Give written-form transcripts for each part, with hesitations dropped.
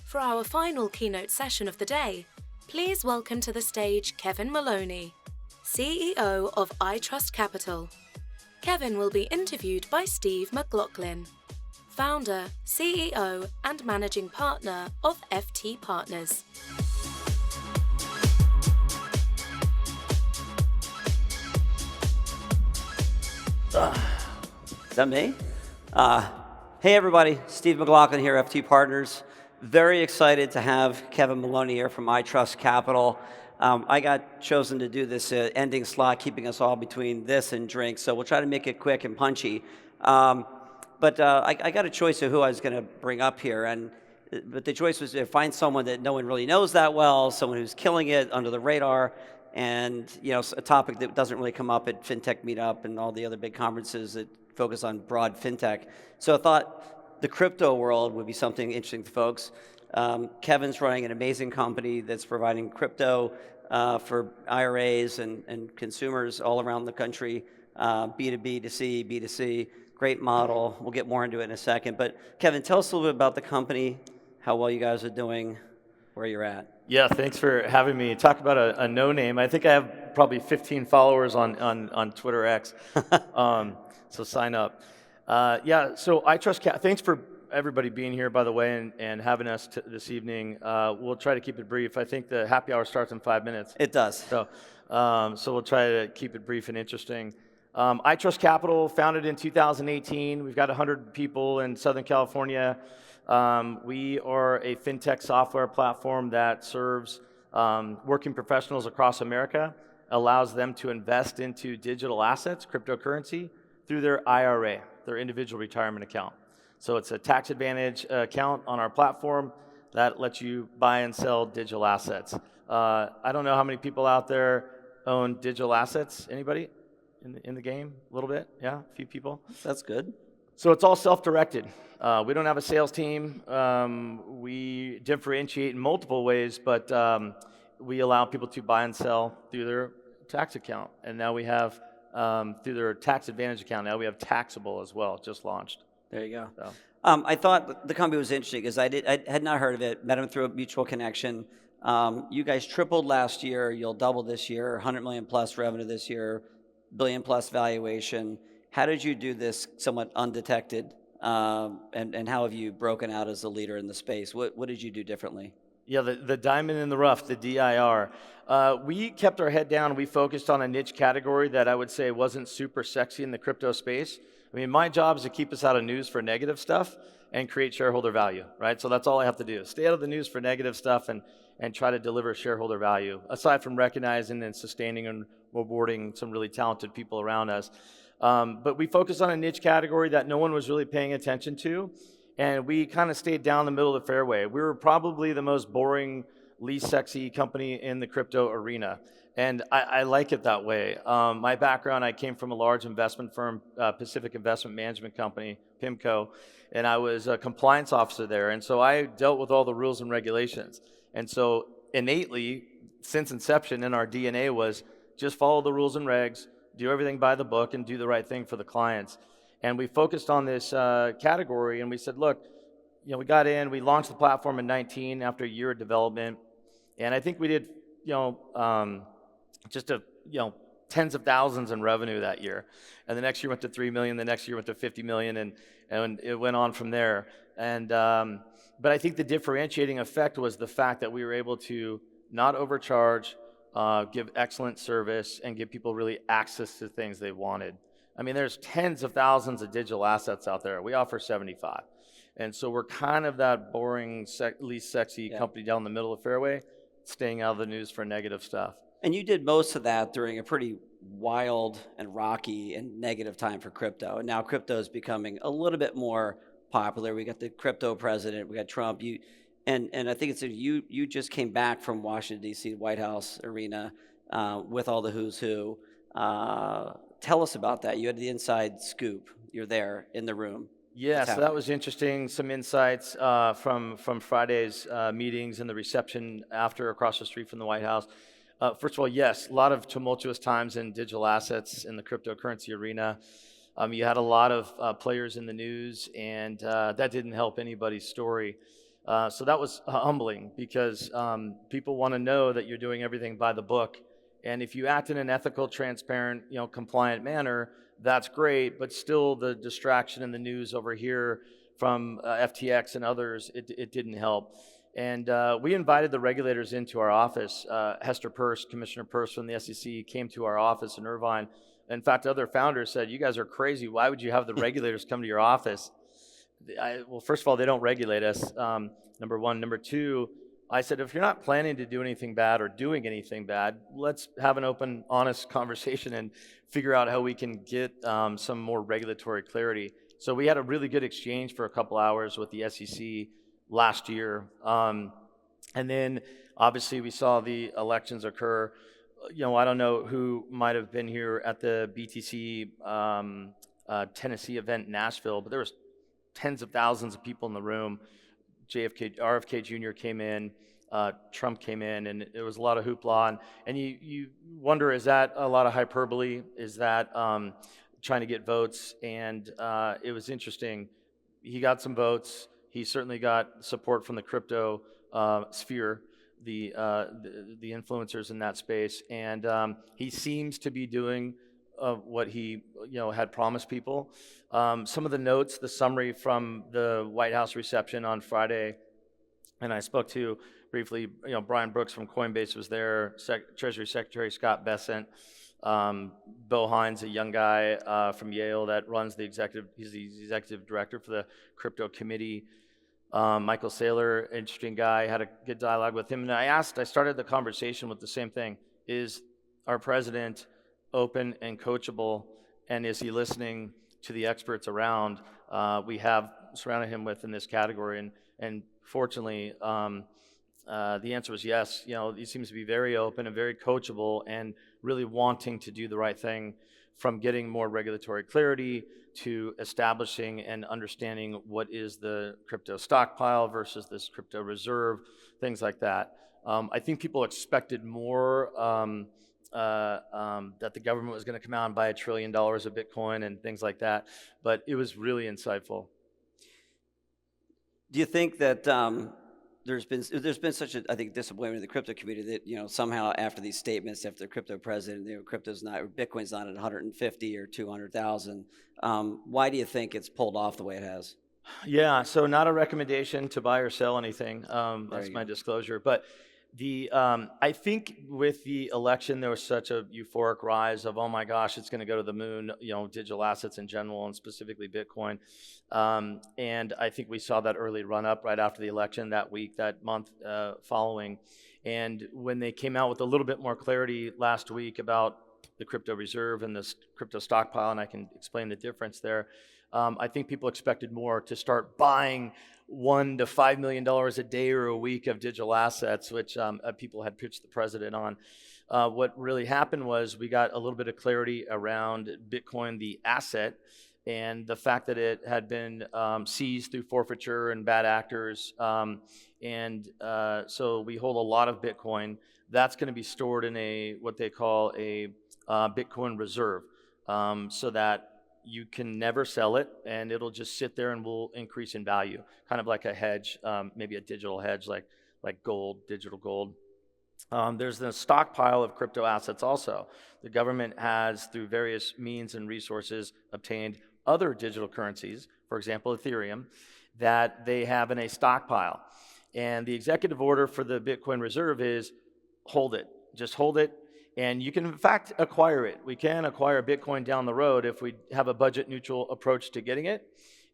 For our final keynote session of the day, please welcome to the stage Kevin Maloney, CEO of iTrustCapital. Kevin will be interviewed by Steve McLaughlin, founder, CEO, and managing partner of FT Partners. Is that me? Hey everybody, Steve McLaughlin here, FT Partners. Very excited to have Kevin Maloney here from iTrustCapital. I got chosen to do this ending slot, keeping us all between this and drinks, so we'll try to make it quick and punchy. But I got a choice of who I was going to bring up here, but the choice was to find someone that no one really knows that well, someone who's killing it under the radar, and a topic that doesn't really come up at Fintech Meetup and all the other big conferences that focus on broad fintech. So I thought the crypto world would be something interesting to folks. Kevin's running an amazing company that's providing crypto for IRAs and consumers all around the country, B2B, B2C, B2C, great model. We'll get more into it in a second. But Kevin, tell us a little bit about the company, how well you guys are doing, where you're at. Yeah, thanks for having me. Talk about a no-name. I think I have probably 15 followers on Twitter X, so sign up. So iTrustCapital, thanks for everybody being here, by the way, and having us this evening. We'll try to keep it brief. I think the happy hour starts in 5 minutes. It does. So we'll try to keep it brief and interesting. iTrustCapital, founded in 2018. We've got 100 people in Southern California. We are a fintech software platform that serves working professionals across America, allows them to invest into digital assets, cryptocurrency, through their IRA, their individual retirement account. So it's a tax advantage account on our platform that lets you buy and sell digital assets. I don't know how many people out there own digital assets. Anybody in the game? A little bit? Yeah, a few people? That's good. So it's all self-directed. We don't have a sales team. We differentiate in multiple ways, but we allow people to buy and sell through their tax account. And now we have, through their tax advantage account, now we have taxable as well, just launched. There you go. So. I thought the company was interesting because I had not heard of it, met him through a mutual connection. You guys tripled last year, you'll double this year, 100 million plus revenue this year, billion plus valuation. How did you do this somewhat undetected? And how have you broken out as a leader in the space? What did you do differently? Yeah, the diamond in the rough, the DIR. We kept our head down. We focused on a niche category that I would say wasn't super sexy in the crypto space. I mean, my job is to keep us out of news for negative stuff and create shareholder value, right? So that's all I have to do. Stay out of the news for negative stuff and try to deliver shareholder value, aside from recognizing and sustaining and rewarding some really talented people around us. But we focused on a niche category that no one was really paying attention to, and we kind of stayed down the middle of the fairway. We were probably the most boring, least sexy company in the crypto arena, and I like it that way. My background, I came from a large investment firm, Pacific Investment Management Company, PIMCO, and I was a compliance officer there, and so I dealt with all the rules and regulations. And so innately, since inception in our DNA was just follow the rules and regs, do everything by the book, and do the right thing for the clients. And we focused on this category, and we said, look, we got in, we launched the platform in 19 after a year of development, and I think we did, tens of thousands in revenue that year. And the next year went to 3 million, the next year went to 50 million, and it went on from there. And but I think the differentiating effect was the fact that we were able to not overcharge, give excellent service, and give people really access to things they wanted. I mean, there's tens of thousands of digital assets out there. We offer 75. And so we're kind of that boring, least sexy company down the middle of the fairway, staying out of the news for negative stuff. And you did most of that during a pretty wild and rocky and negative time for crypto. And now crypto is becoming a little bit more popular. We got the crypto president, we got Trump. And I think it's you just came back from Washington, D.C., White House arena with all the who's who. Tell us about that. You had the inside scoop. You're there in the room. Yeah, so that was interesting. Some insights from Friday's meetings and the reception after across the street from the White House. First of all, yes, a lot of tumultuous times in digital assets in the cryptocurrency arena. You had a lot of players in the news, and that didn't help anybody's story. So that was humbling because people want to know that you're doing everything by the book. And if you act in an ethical, transparent, compliant manner, that's great, but still the distraction in the news over here from FTX and others, it didn't help. And we invited the regulators into our office. Hester Peirce, Commissioner Peirce from the SEC, came to our office in Irvine. In fact, other founders said, "You guys are crazy. Why would you have the regulators come to your office?" Well, first of all, they don't regulate us, number one. Number two, I said, if you're not planning to do anything bad or doing anything bad, let's have an open, honest conversation and figure out how we can get some more regulatory clarity. So we had a really good exchange for a couple hours with the SEC last year. And then obviously we saw the elections occur. I don't know who might have been here at the BTC Tennessee event in Nashville, but there was tens of thousands of people in the room. RFK Jr. came in, Trump came in, and there was a lot of hoopla. And you wonder, is that a lot of hyperbole? Is that trying to get votes? And it was interesting. He got some votes. He certainly got support from the crypto sphere, the influencers in that space. And he seems to be doing what he had promised people. Some of the notes, the summary from the White House reception on Friday, and I spoke to briefly, Brian Brooks from Coinbase was there, Treasury Secretary Scott Bessent, Bo Hines, a young guy from Yale that runs he's the executive director for the crypto committee. Michael Saylor, interesting guy, had a good dialogue with him. And I started the conversation with the same thing. Is our president open and coachable, and is he listening to the experts around we have surrounded him with in this category? And fortunately, the answer was yes. He seems to be very open and very coachable and really wanting to do the right thing, from getting more regulatory clarity to establishing and understanding what is the crypto stockpile versus this crypto reserve, things like that. I think people expected more, that the government was going to come out and buy $1 trillion of Bitcoin and things like that, but it was really insightful. Do you think that there's been such a, I think, disappointment in the crypto community that somehow after these statements, after the crypto president, Bitcoin's not at 150 or 200,000? Why do you think it's pulled off the way it has? Yeah, so not a recommendation to buy or sell anything. That's my disclosure, but I think with the election, there was such a euphoric rise of, oh my gosh, it's going to go to the moon, digital assets in general, and specifically Bitcoin. And I think we saw that early run up right after the election, that week, that month following. And when they came out with a little bit more clarity last week about the crypto reserve and the crypto stockpile, and I can explain the difference there, I think people expected more, to start buying $1 to $5 million a day or a week of digital assets, which people had pitched the president on. What really happened was we got a little bit of clarity around Bitcoin, the asset, and the fact that it had been seized through forfeiture and bad actors. So we hold a lot of Bitcoin. That's going to be stored in what they call a Bitcoin reserve, so that you can never sell it, and it'll just sit there and will increase in value, kind of like a hedge, maybe a digital hedge, like gold, digital gold. There's the stockpile of crypto assets also. The government has, through various means and resources, obtained other digital currencies, for example, Ethereum, that they have in a stockpile. And the executive order for the Bitcoin reserve is hold it, just hold it. And you can, in fact, acquire it. We can acquire Bitcoin down the road if we have a budget-neutral approach to getting it,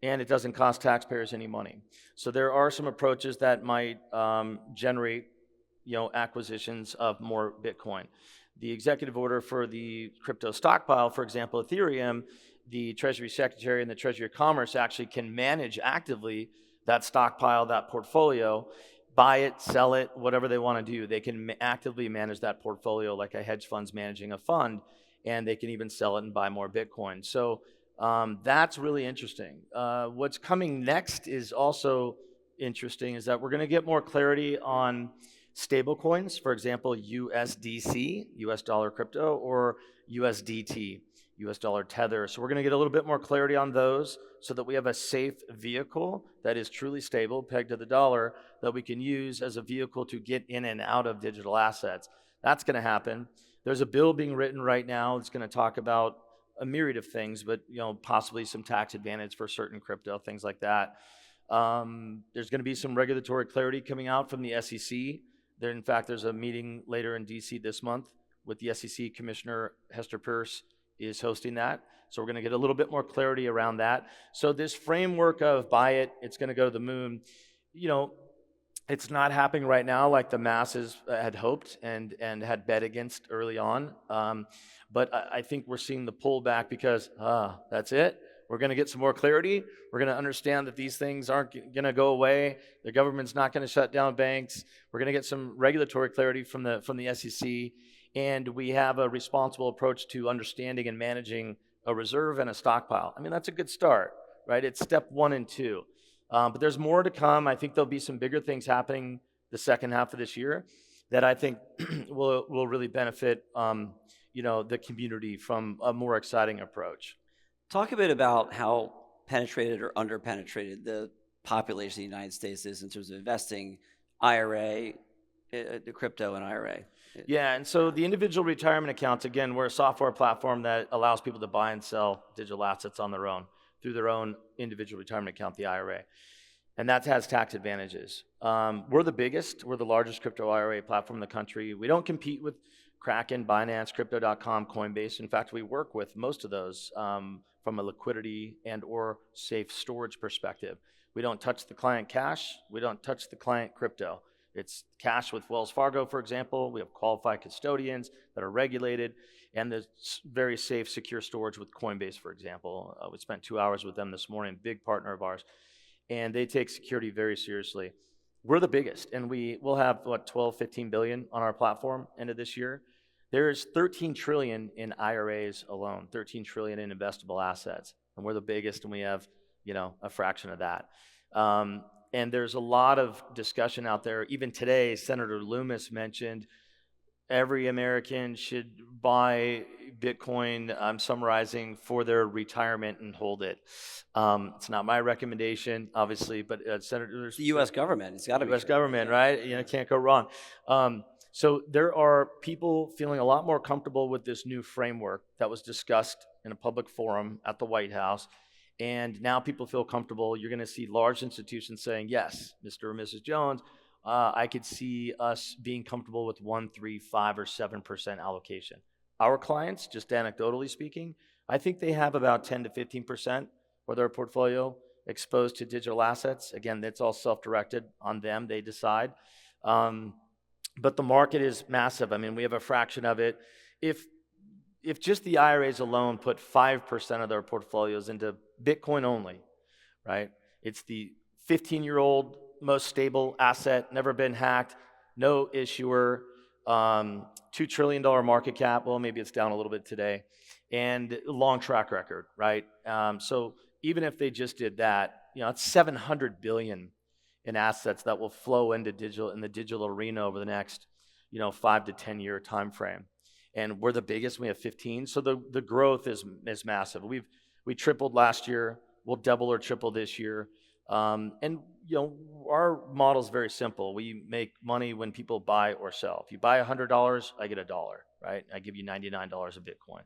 and it doesn't cost taxpayers any money. So there are some approaches that might generate, acquisitions of more Bitcoin. The executive order for the crypto stockpile, for example, Ethereum, the Treasury Secretary and the Treasury of Commerce actually can manage actively that stockpile, that portfolio, buy it, sell it, whatever they want to do. They can actively manage that portfolio like a hedge fund's managing a fund, and they can even sell it and buy more Bitcoin. So that's really interesting. What's coming next is also interesting, is that we're going to get more clarity on stable coins, for example, USDC, US dollar crypto, or USDT. US dollar tether. So we're going to get a little bit more clarity on those so that we have a safe vehicle that is truly stable, pegged to the dollar, that we can use as a vehicle to get in and out of digital assets. That's going to happen. There's a bill being written right now that's going to talk about a myriad of things, but possibly some tax advantage for certain crypto, things like that. There's going to be some regulatory clarity coming out from the SEC. In fact, there's a meeting later in DC this month with the SEC Commissioner Hester Peirce is hosting that. So we're going to get a little bit more clarity around that. So this framework of buy it, it's going to go to the moon. It's not happening right now like the masses had hoped and had bet against early on. But I think we're seeing the pullback because that's it. We're going to get some more clarity. We're going to understand that these things aren't going to go away. The government's not going to shut down banks. We're going to get some regulatory clarity from the SEC, and we have a responsible approach to understanding and managing a reserve and a stockpile. I mean, that's a good start, right? It's step 1 and 2. But there's more to come. I think there'll be some bigger things happening the second half of this year that I think will really benefit the community from a more exciting approach. Talk a bit about how penetrated or under-penetrated the population of the United States is in terms of investing, IRA, the crypto and IRA. Yeah, and so the individual retirement accounts, again, we're a software platform that allows people to buy and sell digital assets on their own through their own individual retirement account, the IRA. And that has tax advantages. We're the biggest, we're the largest crypto IRA platform in the country. We don't compete with Kraken, Binance, Crypto.com, Coinbase. In fact, we work with most of those from a liquidity and or safe storage perspective. We don't touch the client cash. We don't touch the client crypto. It's cash with Wells Fargo, for example. We have qualified custodians that are regulated, and there's very safe, secure storage with Coinbase, for example. We spent 2 hours with them this morning, big partner of ours, and they take security very seriously. We're the biggest, and we'll have, 12, 15 billion on our platform end of this year. There's 13 trillion in IRAs alone, 13 trillion in investable assets, and we're the biggest, and we have, a fraction of that. And there's a lot of discussion out there. Even today, Senator Loomis mentioned every American should buy Bitcoin, I'm summarizing, for their retirement and hold it. It's not my recommendation, obviously, but Senator... The U.S. government, it's got to be. U.S. government, right? Can't go wrong. So there are people feeling a lot more comfortable with this new framework that was discussed in a public forum at the White House. And now people feel comfortable. You're going to see large institutions saying, yes, Mr. or Mrs. Jones, I could see us being comfortable with 1, 3, 5, or 7% allocation. Our clients, just anecdotally speaking, I think they have about 10 to 15% of their portfolio exposed to digital assets. Again, that's all self-directed on them. They decide. But the market is massive. I mean, we have a fraction of it. If just the IRAs alone put 5% of their portfolios into Bitcoin only, right? It's the 15-year-old most stable asset, never been hacked, no issuer, $2 trillion market cap. Well, maybe it's down a little bit today, and long track record, right? So even if they just did that, it's 700 billion in assets that will flow into the digital arena over the next, 5 to 10 year time frame. And we're the biggest. We have 15. So the growth is massive. We tripled last year. We'll double or triple this year. And our model is very simple. We make money when people buy or sell. If you buy $100, I get $1, right? I give you $99 of Bitcoin.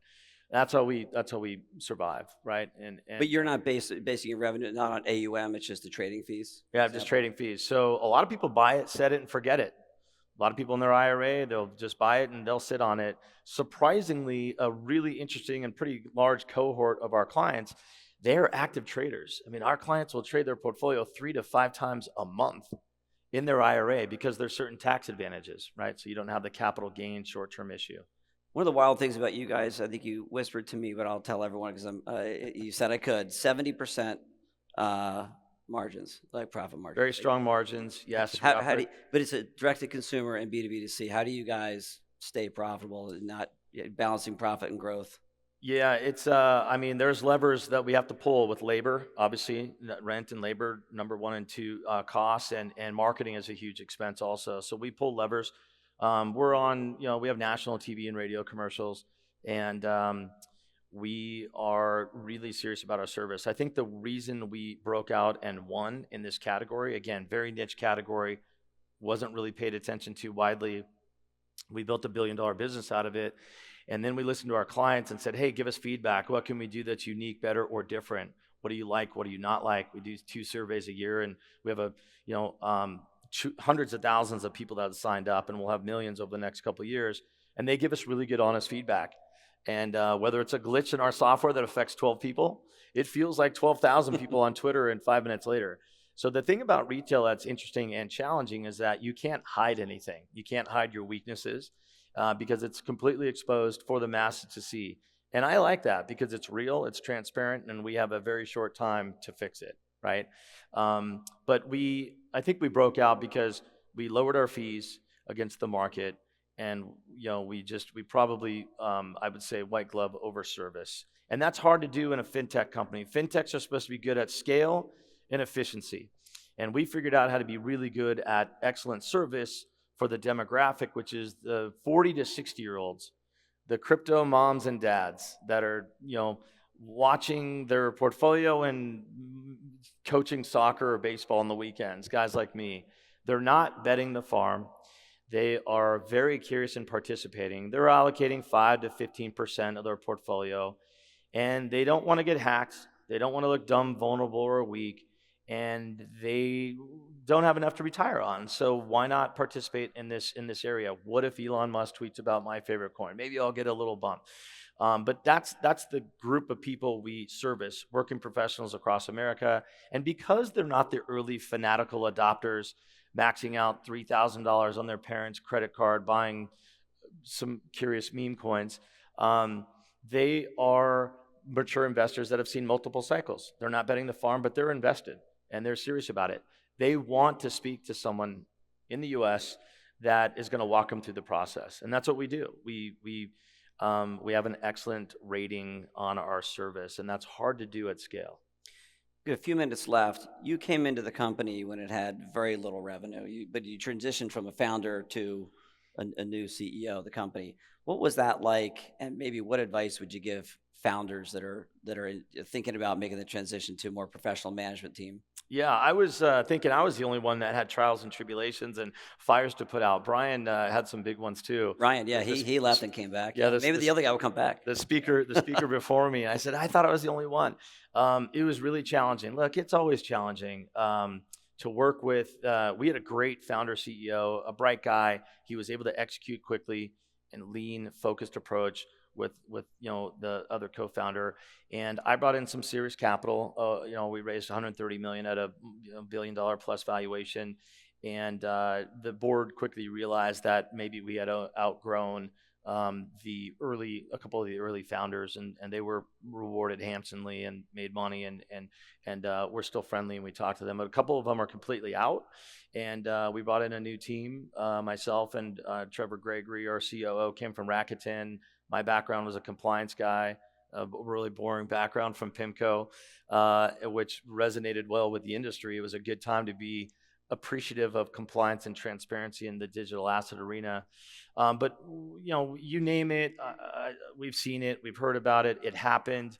That's how we survive, right? And but you're not basing your revenue not on AUM. It's just the trading fees. Yeah, just trading fees. So a lot of people buy it, set it, and forget it. A lot of people in their IRA, they'll just buy it and they'll sit on it. Surprisingly, a really interesting and pretty large cohort of our clients, they're active traders. I mean, our clients will trade their portfolio 3 to 5 times a month in their IRA because there's certain tax advantages, right? So you don't have the capital gain short-term issue. One of the wild things about you guys, I think you whispered to me, but I'll tell everyone because you said I could, 70% margins, like profit margins. Very strong margins, yes. How do you, but it's a direct-to-consumer and B2B2C. How do you guys stay profitable and not balancing profit and growth? Yeah, it's, there's levers that we have to pull with labor, obviously, rent and labor, number 1 and 2 costs, and marketing is a huge expense also. So we pull levers. We're on, we have national TV and radio commercials, and we are really serious about our service. I think the reason we broke out and won in this category, again, very niche category, wasn't really paid attention to widely. We built $1 billion business out of it. And then we listened to our clients and said, hey, give us feedback. What can we do that's unique, better, or different? What do you like? What do you not like? We do 2 surveys a year, and we have hundreds of thousands of people that have signed up, and we'll have millions over the next couple of years. And they give us really good, honest feedback. And whether it's a glitch in our software that affects 12 people, it feels like 12,000 people on Twitter and 5 minutes later. So the thing about retail that's interesting and challenging is that you can't hide anything. You can't hide your weaknesses because it's completely exposed for the masses to see. And I like that because it's real, it's transparent, and we have a very short time to fix it, right? But I think we broke out because we lowered our fees against the market, and we probably, I would say, white glove over service. And that's hard to do in a fintech company. Fintechs are supposed to be good at scale and efficiency. And we figured out how to be really good at excellent service for the demographic, which is the 40 to 60-year-olds, the crypto moms and dads that are, watching their portfolio and coaching soccer or baseball on the weekends, guys like me. They're not betting the farm. They are very curious in participating. They're allocating 5 to 15% of their portfolio, and they don't want to get hacked. They don't want to look dumb, vulnerable, or weak, and they don't have enough to retire on. So why not participate in this area? What if Elon Musk tweets about my favorite coin? Maybe I'll get a little bump. But that's the group of people we service, working professionals across America. And because they're not the early fanatical adopters, maxing out $3,000 on their parents' credit card, buying some curious meme coins, they are mature investors that have seen multiple cycles. They're not betting the farm, but they're invested, and they're serious about it. They want to speak to someone in the U.S. that is going to walk them through the process, and that's what we do. We have an excellent rating on our service, and that's hard to do at scale. We have a few minutes left. You came into the company when it had very little revenue, but you transitioned from a founder to a new CEO of the company. What was that like, and maybe what advice would you give founders that are thinking about making the transition to a more professional management team? Yeah, I was thinking I was the only one that had trials and tribulations and fires to put out. Brian had some big ones too. Ryan, yeah, he left and came back. Yeah, maybe the other guy will come back. The speaker before me. I said, I thought I was the only one. It was really challenging. Look, it's always challenging to work with. We had a great founder CEO, a bright guy. He was able to execute quickly and lean, focused approach with the other co-founder, and I brought in some serious capital. We raised $130 million at a $1 billion plus valuation, and the board quickly realized that maybe we had outgrown a couple of the early founders, and they were rewarded handsomely and made money, and we're still friendly, and we talk to them. But a couple of them are completely out, and we brought in a new team. Myself and Trevor Gregory, our COO, came from Rakuten. My background was a compliance guy, a really boring background from PIMCO, which resonated well with the industry. It was a good time to be appreciative of compliance and transparency in the digital asset arena. But you name it, we've seen it, we've heard about it. It happened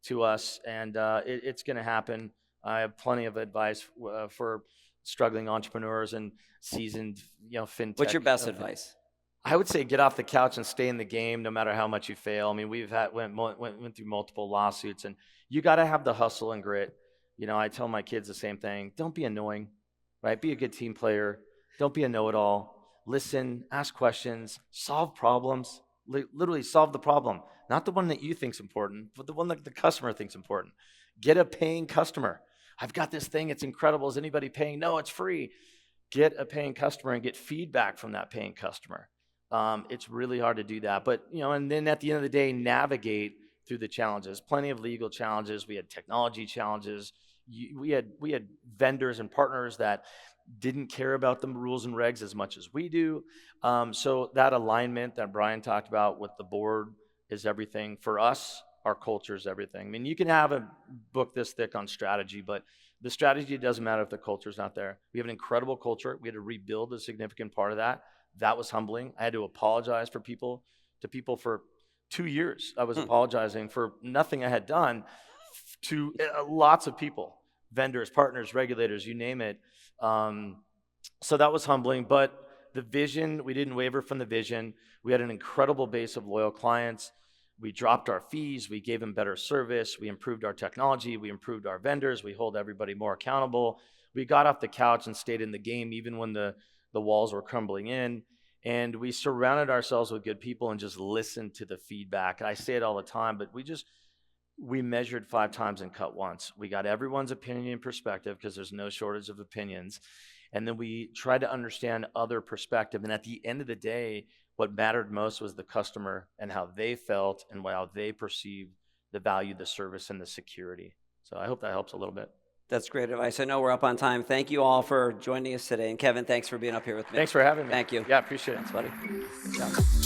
to us, and it's going to happen. I have plenty of advice for struggling entrepreneurs and seasoned, fintech. What's your best advice? I would say get off the couch and stay in the game, no matter how much you fail. I mean, we've went through multiple lawsuits, and you got to have the hustle and grit. I tell my kids the same thing. Don't be annoying, right? Be a good team player. Don't be a know-it-all. Listen, ask questions, solve problems. Literally solve the problem, not the one that you think's important, but the one that the customer thinks important. Get a paying customer. I've got this thing. It's incredible. Is anybody paying? No, it's free. Get a paying customer and get feedback from that paying customer. It's really hard to do that, but and then at the end of the day, navigate through the challenges. Plenty of legal challenges. We had technology challenges. We had vendors and partners that didn't care about the rules and regs as much as we do. So that alignment that Brian talked about with the board is everything for us. Our culture is everything. I mean, you can have a book this thick on strategy, but the strategy doesn't matter if the culture is not there. We have an incredible culture. We had to rebuild a significant part of that. That was humbling. I had to apologize to people for 2 years. I was apologizing for nothing I had done to lots of people, vendors, partners, regulators, you name it. So that was humbling, but the vision, we didn't waver from the vision. We had an incredible base of loyal clients. We dropped our fees. We gave them better service. We improved our technology. We improved our vendors. We hold everybody more accountable. We got off the couch and stayed in the game even when the walls were crumbling in. And we surrounded ourselves with good people and just listened to the feedback. I say it all the time, but we measured 5 times and cut once. We got everyone's opinion and perspective because there's no shortage of opinions. And then we tried to understand other perspective. And at the end of the day, what mattered most was the customer and how they felt and how they perceived the value, the service, and the security. So I hope that helps a little bit. That's great advice. I know we're up on time. Thank you all for joining us today. And Kevin, thanks for being up here with me. Thanks for having me. Thank you. Yeah, appreciate it. Thanks, buddy. Good job.